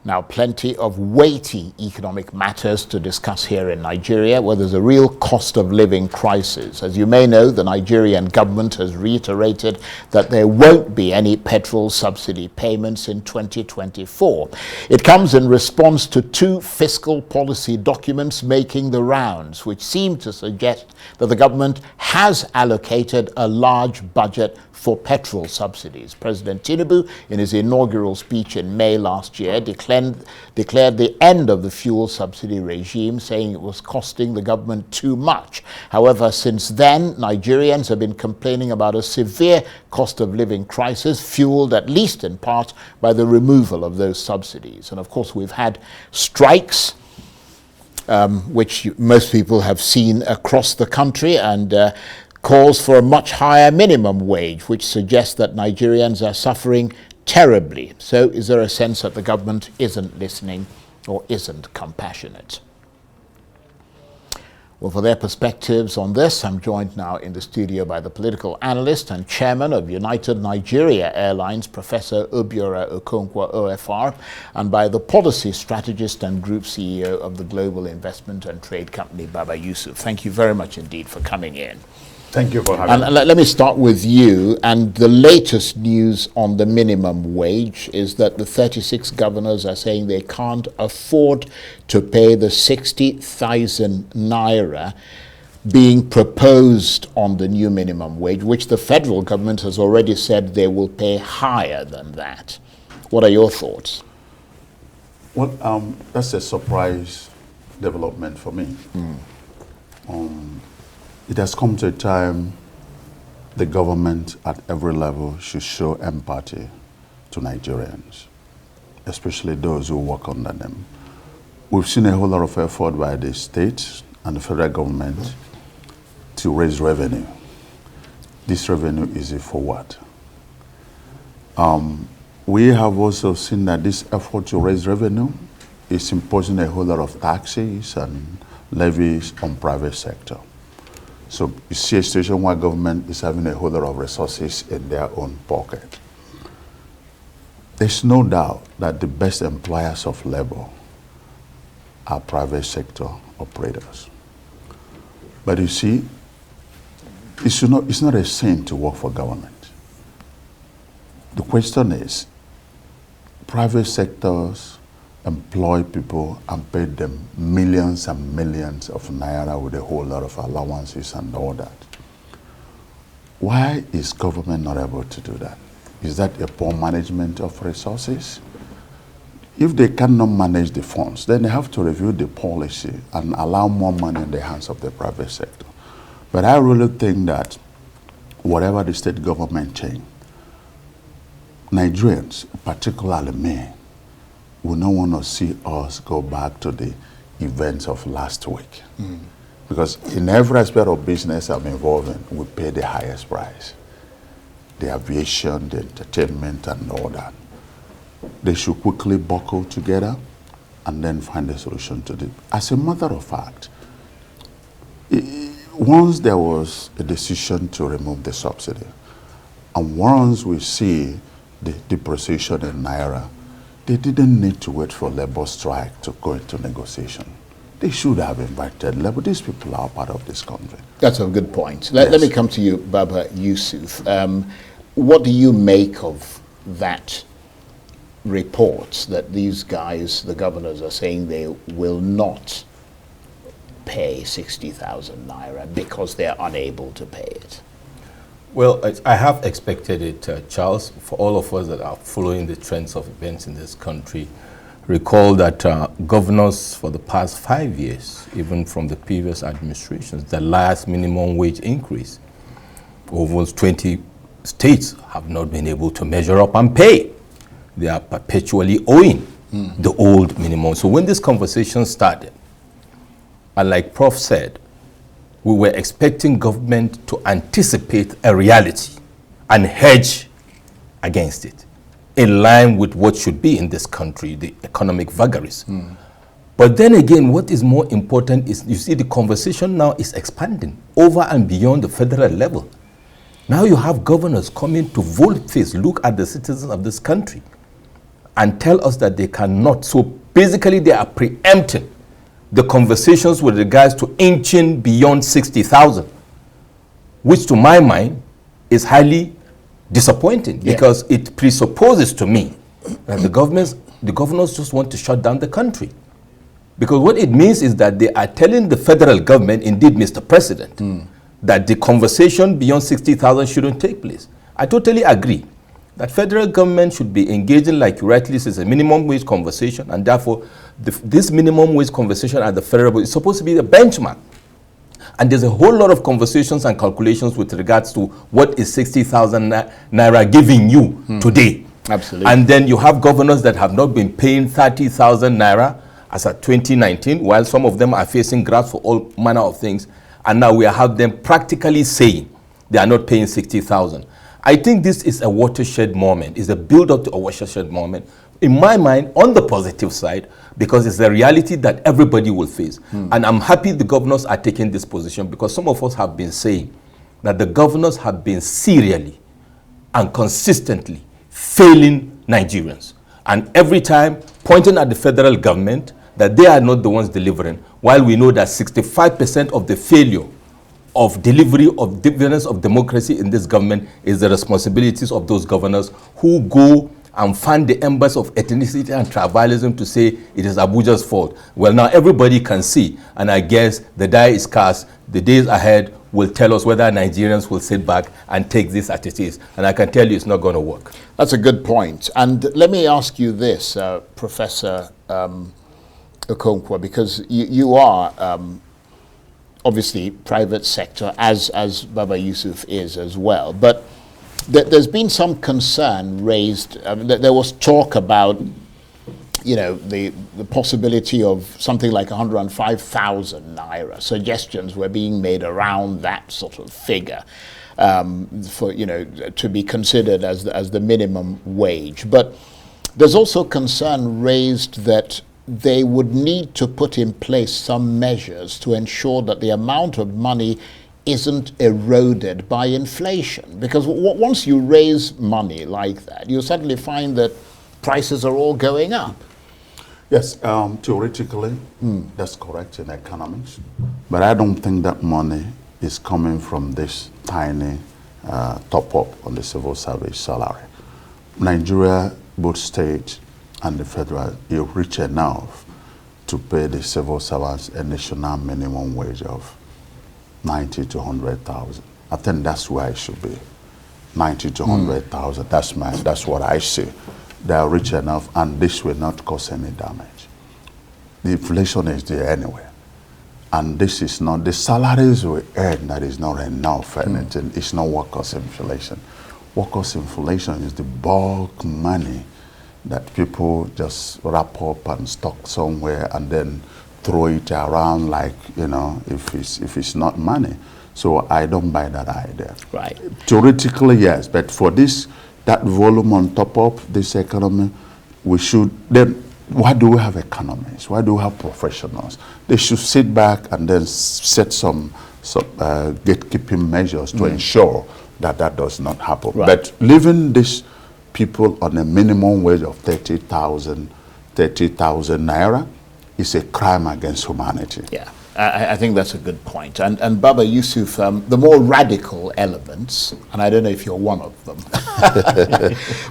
Now, plenty of weighty economic matters to discuss here in Nigeria, where there's a real cost of living crisis. As you may know, the Nigerian government has reiterated that there won't be any petrol subsidy payments in 2024. It comes in response to two fiscal policy documents making the rounds, which seem to suggest that the government has allocated a large budget for petrol subsidies. President Tinubu, in his inaugural speech in May last year, declared the end of the fuel subsidy regime, saying it was costing the government too much. However, since then, Nigerians have been complaining about a severe cost of living crisis, fueled at least in part by the removal of those subsidies. And of course, we've had strikes, which most people have seen across the country, and calls for a much higher minimum wage, which suggests that Nigerians are suffering terribly. So is there a sense that the government isn't listening or isn't compassionate? Well, for their perspectives on this, I'm joined now in the studio by the political analyst and chairman of United Nigeria Airlines, Professor Obiora Okonkwo, OFR, and by the policy strategist and group CEO of the global investment and trade company, Baba Yusuf. Thank you very much indeed for coming in. Thank you for having me. And let me start with you. And the latest news on the minimum wage is that the 36 governors are saying they can't afford to pay the 60,000 naira being proposed on the new minimum wage, which the federal government has already said they will pay higher than that. What are your thoughts? Well, that's a surprise development for me. It has come to a time the government at every level should show empathy to Nigerians, especially those who work under them. We've seen a whole lot of effort by the state and the federal government to raise revenue. This revenue is for what? We have also seen that this effort to raise revenue is imposing a whole lot of taxes and levies on private sector. So you see a situation where government is having a whole lot of resources in their own pocket. There's no doubt that the best employers of labor are private sector operators. But you see, it's not a sin to work for government. The question is, private sectors employ people and pay them millions and millions of naira with a whole lot of allowances and all that. Why is government not able to do that? Is that a poor management of resources? If they cannot manage the funds, then they have to review the policy and allow more money in the hands of the private sector. But I really think that whatever the state government change, Nigerians, particularly me, we don't want to see us go back to the events of last week. Because in every aspect of business I'm involved in, we pay the highest price. The aviation, the entertainment, and all that. They should quickly buckle together and then find a solution to it. As a matter of fact, once there was a decision to remove the subsidy, and once we see the depreciation in naira, they didn't need to wait for labor strike to go into negotiation. They should have invited labor. These people are part of this country. That's a good point. Let me come to you, Baba Yusuf. What do you make of that report that these guys, the governors, are saying they will not pay 60,000 naira because they're unable to pay it? Well, I have expected it, Charles. For all of us that are following the trends of events in this country, recall that governors for the past 5 years, even from the previous administrations, the last minimum wage increase, almost 20 states have not been able to measure up and pay. They are perpetually owing the old minimum. So when this conversation started, and like Prof said, we were expecting government to anticipate a reality and hedge against it, in line with what should be in this country, the economic vagaries. But then again, what is more important is, you see, the conversation now is expanding over and beyond the federal level. Now you have governors coming to volte-face look at the citizens of this country and tell us that they cannot. So basically they are preempting the conversations with regards to inching beyond 60,000, which to my mind is highly disappointing, because it presupposes to me that the governors just want to shut down the country. Because what it means is that they are telling the federal government, indeed Mr. President, that the conversation beyond 60,000 shouldn't take place. I totally agree that federal government should be engaging, like you rightly says, a minimum wage conversation, and therefore this minimum wage conversation at the federal level is supposed to be the benchmark. And there's a whole lot of conversations and calculations with regards to what is 60,000 naira giving you today. Absolutely. And then you have governors that have not been paying 30,000 naira as at 2019, while some of them are facing grabs for all manner of things. And now we have them practically saying they are not paying 60,000. I think this is a watershed moment. It's a build-up to a watershed moment, in my mind, on the positive side, because it's a reality that everybody will face. And I'm happy the governors are taking this position, because some of us have been saying that the governors have been serially and consistently failing Nigerians. And every time pointing at the federal government that they are not the ones delivering, while we know that 65% of the failure of delivery of dividends of democracy in this government is the responsibilities of those governors who go and fan the embers of ethnicity and tribalism to say it is Abuja's fault. Well, now everybody can see, and I guess the die is cast. The days ahead will tell us whether Nigerians will sit back and take this as it is. And I can tell you it's not going to work. That's a good point. And let me ask you this, Professor Okonkwo, because you are obviously private sector, as Baba Yusuf is as well. But there's been some concern raised. There was talk about, you know, the possibility of something like 105,000 naira. Suggestions were being made around that sort of figure for, you know, to be considered as the minimum wage. But there's also concern raised that they would need to put in place some measures to ensure that the amount of money isn't eroded by inflation. Because once you raise money like that, you suddenly find that prices are all going up. Yes, theoretically, that's correct in economics. But I don't think that money is coming from this tiny top-up on the civil service salary. Nigeria, both state and the federal, is rich enough to pay the civil servants a national minimum wage of 90 to 100,000. I think that's where it should be, 90 to 100,000. That's what I see. They are rich enough, and this will not cause any damage. The inflation is there anyway, and this is not the salaries we earn. That is not enough for anything. It's not workers' inflation. Workers' inflation is the bulk money that people just wrap up and stock somewhere and then throw it around like, you know, if it's not money. So I don't buy that idea. Right. Theoretically, yes, but for that volume on top of this economy, we should then. Why do we have economists? Why do we have professionals? They should sit back and then set some gatekeeping measures to ensure that does not happen. Right. But leaving these people on a minimum wage of 30,000 naira is a crime against humanity. Yeah, I think that's a good point. And Baba Yusuf, the more radical elements, and I don't know if you're one of them,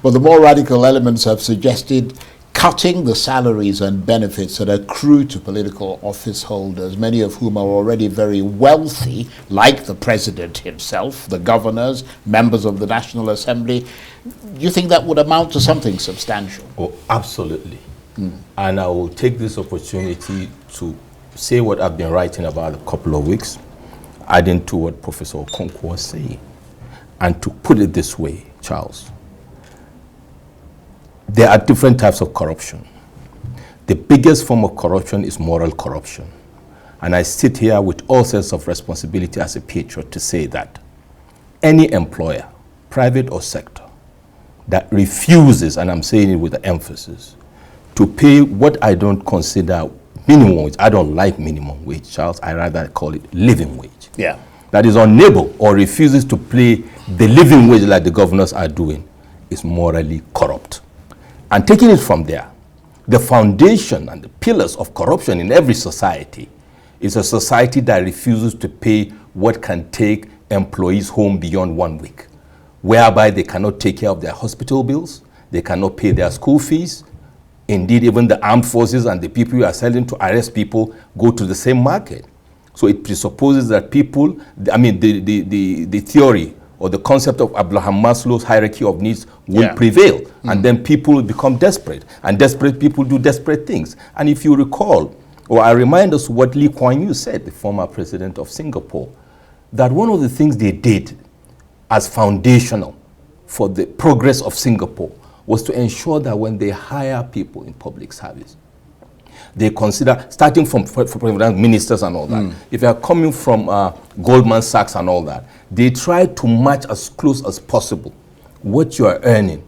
but the more radical elements have suggested cutting the salaries and benefits that accrue to political office holders, many of whom are already very wealthy, like the president himself, the governors, members of the National Assembly. Do you think that would amount to something substantial? Oh, absolutely. And I will take this opportunity to say what I've been writing about a couple of weeks, adding to what Professor Okonkwo was saying. And to put it this way, Charles, there are different types of corruption. The biggest form of corruption is moral corruption. And I sit here with all sense of responsibility as a patriot to say that any employer, private or sector, that refuses, and I'm saying it with emphasis, to pay what I don't consider minimum wage. I don't like minimum wage, Charles. I rather call it living wage. Yeah. That is unable or refuses to pay the living wage like the governors are doing is morally corrupt. And taking it from there, the foundation and the pillars of corruption in every society is a society that refuses to pay what can take employees home beyond 1 week, whereby they cannot take care of their hospital bills, they cannot pay their school fees. Indeed, even the armed forces and the people you are selling to arrest people go to the same market. So it presupposes that people, I mean, the theory or the concept of Abraham Maslow's hierarchy of needs will prevail. And then people will become desperate. And desperate people do desperate things. And if you recall, or I remind us what Lee Kuan Yew said, the former president of Singapore, that one of the things they did as foundational for the progress of Singapore was to ensure that when they hire people in public service, they consider, starting from for ministers and all that, if they are coming from Goldman Sachs and all that, they try to match as close as possible what you are earning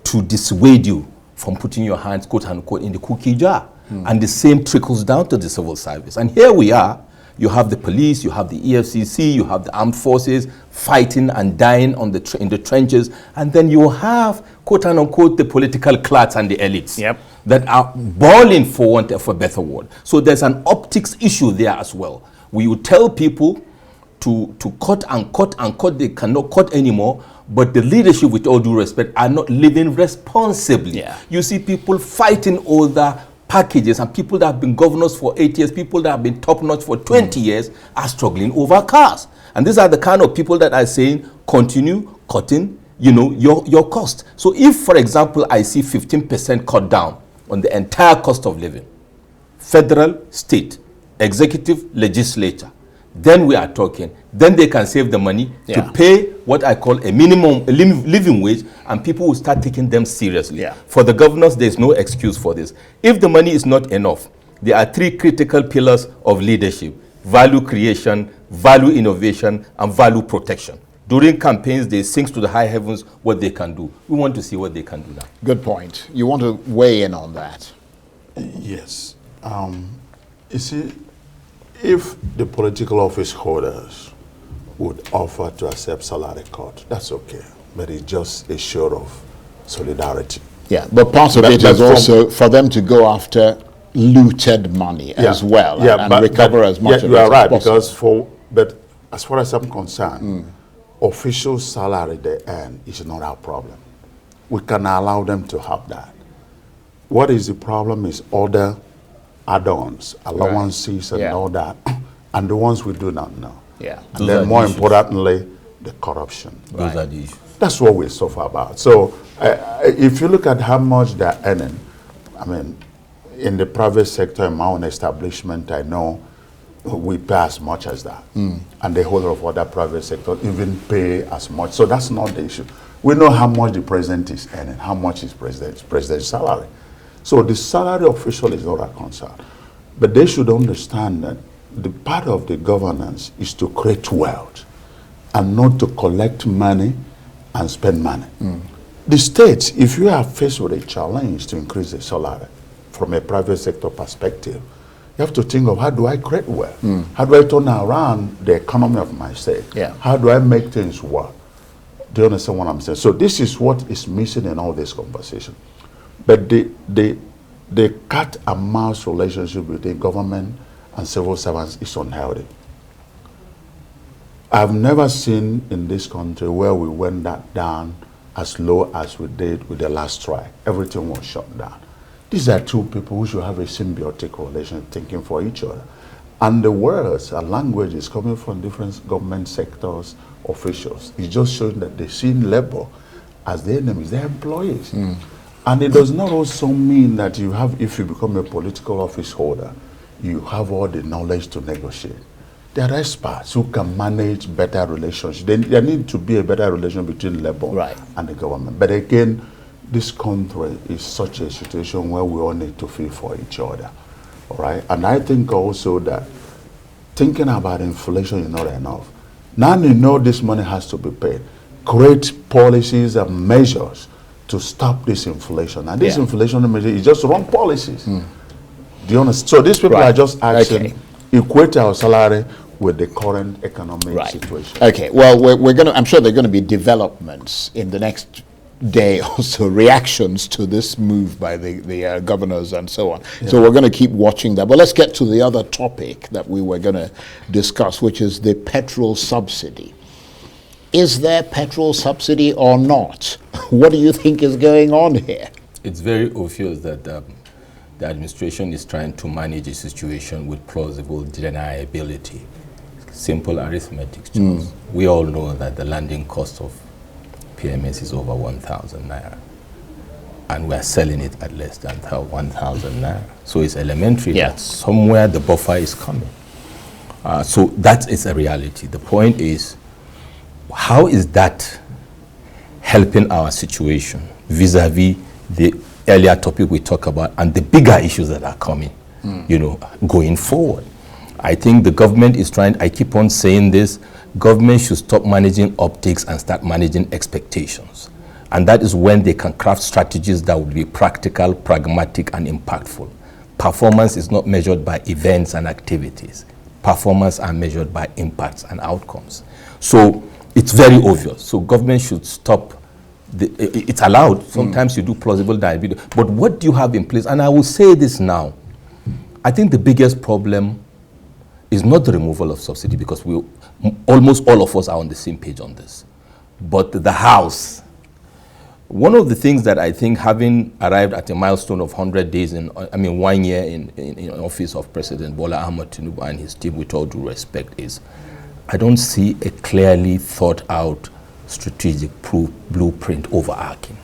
to dissuade you from putting your hands, quote unquote, in the cookie jar. And the same trickles down to the civil service. And here we are, you have the police, you have the EFCC, you have the armed forces fighting and dying in the trenches, and then you have, quote unquote, the political class and the elites that are bawling for want of a better word. So there's an optics issue there as well. We would tell people to cut and cut and cut, they cannot cut anymore, but the leadership, with all due respect, are not living responsibly. You see people fighting over packages, and people that have been governors for 8 years, people that have been top-notch for 20 years are struggling over cars. And these are the kind of people that are saying, continue cutting, you know, your cost. So if, for example, I see 15% cut down on the entire cost of living, federal, state, executive, legislature, then we are talking. Then they can save the money to pay what I call a minimum living wage, and people will start taking them seriously. For the governors, there's no excuse for this. If the money is not enough, there are 3 critical pillars of leadership: value creation, value innovation, and value protection. During campaigns, they sing to the high heavens what they can do. We want to see what they can do now. Good point. You want to weigh in on that? Yes. You see, if the political office holders would offer to accept salary cut, that's okay. But it's just a show of solidarity. Yeah, but part of it is also for them to go after looted money as well and recover as much of it as possible. You are right, because as far as I'm concerned, official salary they earn is not our problem. We can allow them to have that. What is the problem is other add-ons, allowances and all that, and the ones we do not know. And then more importantly, the corruption. Those are the issues. That's what we suffer about. So if you look at how much they're earning, I mean, in the private sector, in my own establishment, I know we pay as much as that. And the whole of other private sector even pay as much. So that's not the issue. We know how much the president is earning, how much is president's salary. So the salary official is not a concern. But they should understand that the part of the governance is to create wealth and not to collect money and spend money. The states, if you are faced with a challenge to increase the salary from a private sector perspective, you have to think of, how do I create wealth? How do I turn around the economy of my state? How do I make things work? Do you understand what I'm saying? So this is what is missing in all this conversation. But the cat and mouse relationship between government and civil servants is unhealthy. I've never seen in this country where we went that down as low as we did with the last strike. Everything was shut down. These are two people who should have a symbiotic relation, thinking for each other. And the words and languages coming from different government sectors, officials, it just shows that they see labor as their enemies, their employees. And it does not also mean that you have, if you become a political office holder, you have all the knowledge to negotiate. There are experts who can manage better relations. There need to be a better relation between labor and the government. But again, this country is such a situation where we all need to feel for each other. All right? And I think also that thinking about inflation is not enough. Now you know this money has to be paid. Create policies and measures to stop this inflation. And this inflation measure is just wrong policies. Do you understand? So these people are just asking, equate our salary with the current economic situation. Okay, well, we're going to, I'm sure there are going to be developments in the next day or so reactions to this move by the governors and so on. Yeah. So we're going to keep watching that. But let's get to the other topic that we were going to discuss, which is the petrol subsidy. Is there petrol subsidy or not? What do you think is going on here? It's very obvious that the administration is trying to manage a situation with plausible deniability. Simple arithmetic, Charles. We all know that the landing cost of PMS is over 1,000 naira, and we're selling it at less than 1,000 naira. So it's elementary that somewhere the buffer is coming. So that is a reality. The point is, how is that helping our situation vis-a-vis the earlier topic we talked about and the bigger issues that are coming, going forward? I think the government is trying, I keep on saying this, government should stop managing optics and start managing expectations. And that is when they can craft strategies that will be practical, pragmatic, and impactful. Performance is not measured by events and activities. Performance are measured by impacts and outcomes. So it's very obvious. So government should stop. It's allowed. Sometimes you do plausible deniability. But what do you have in place? And I will say this now. I think the biggest problem is not the removal of subsidy, because almost all of us are on the same page on this. But the House, one of the things that I think, having arrived at a milestone of 100 days, 1 year in office of President Bola Ahmed Tinubu and his team, with all due respect, is I don't see a clearly thought out strategic blueprint overarching.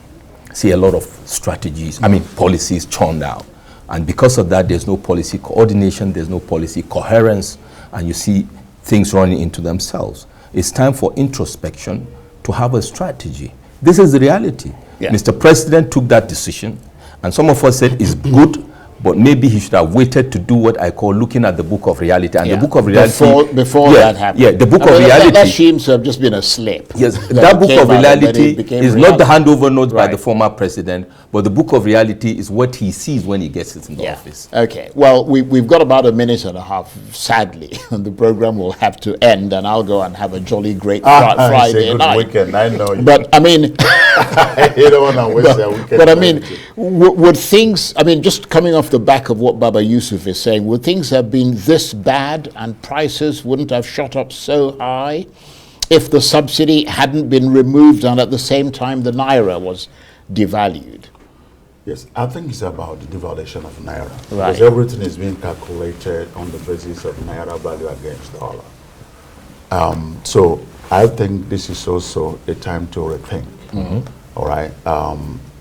See a lot of strategies, policies churned out. And because of that, there's no policy coordination, there's no policy coherence, and you see things running into themselves. It's time for introspection to have a strategy. This is the reality. Yeah. Mr. President took that decision, and some of us said it's good, but maybe he should have waited to do what I call looking at the book of reality. And the book of reality... Before that happened. Yeah, the book of reality... That seems to have just been a slip. Yes, that book of reality is not the handover notes by the former president, but the book of reality is what he sees when he gets it in the office. Okay, well, we've got about a minute and a half, sadly, and the program will have to end, and I'll go and have a jolly great Friday night. Weekend, I know you. But, you don't want to waste a weekend. But, would things... just coming off the back of what Baba Yusuf is saying, would things have been this bad and prices wouldn't have shot up so high if the subsidy hadn't been removed and at the same time the Naira was devalued? Yes, I think it's about the devaluation of Naira. Right. Because everything is being calculated on the basis of Naira value against dollar. So I think this is also a time to rethink. All right.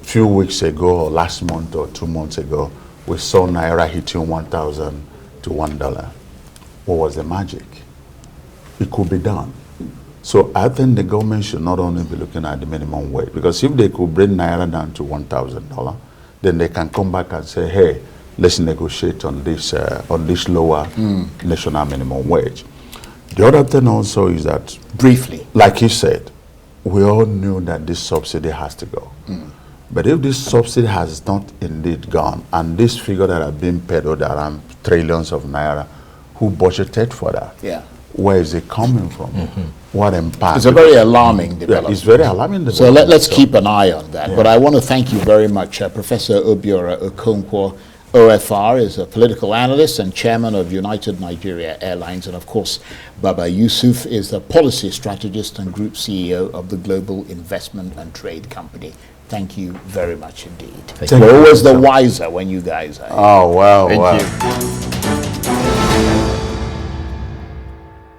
Few weeks ago, or last month or 2 months ago, we saw Naira hitting 1,000 to $1. What was the magic? It could be done. So I think the government should not only be looking at the minimum wage, because if they could bring Naira down to $1,000, then they can come back and say, hey, let's negotiate on this lower national minimum wage. The other thing also is that, briefly, like you said, we all knew that this subsidy has to go. But if this subsidy has not indeed gone, and this figure that have been paid around trillions of Naira, who budgeted for that? Yeah. Where is it coming from? What impact? It's a very alarming development. Yeah, it's very alarming development. So let's keep an eye on that. Yeah. But I want to thank you very much. Professor Obiora Okonkwo, OFR, is a political analyst and chairman of United Nigeria Airlines. And of course, Baba Yusuf is the policy strategist and group CEO of the Global Investment and Trade Company. Thank you very much indeed. We're always the wiser when you guys are here. Oh, wow, Thank you.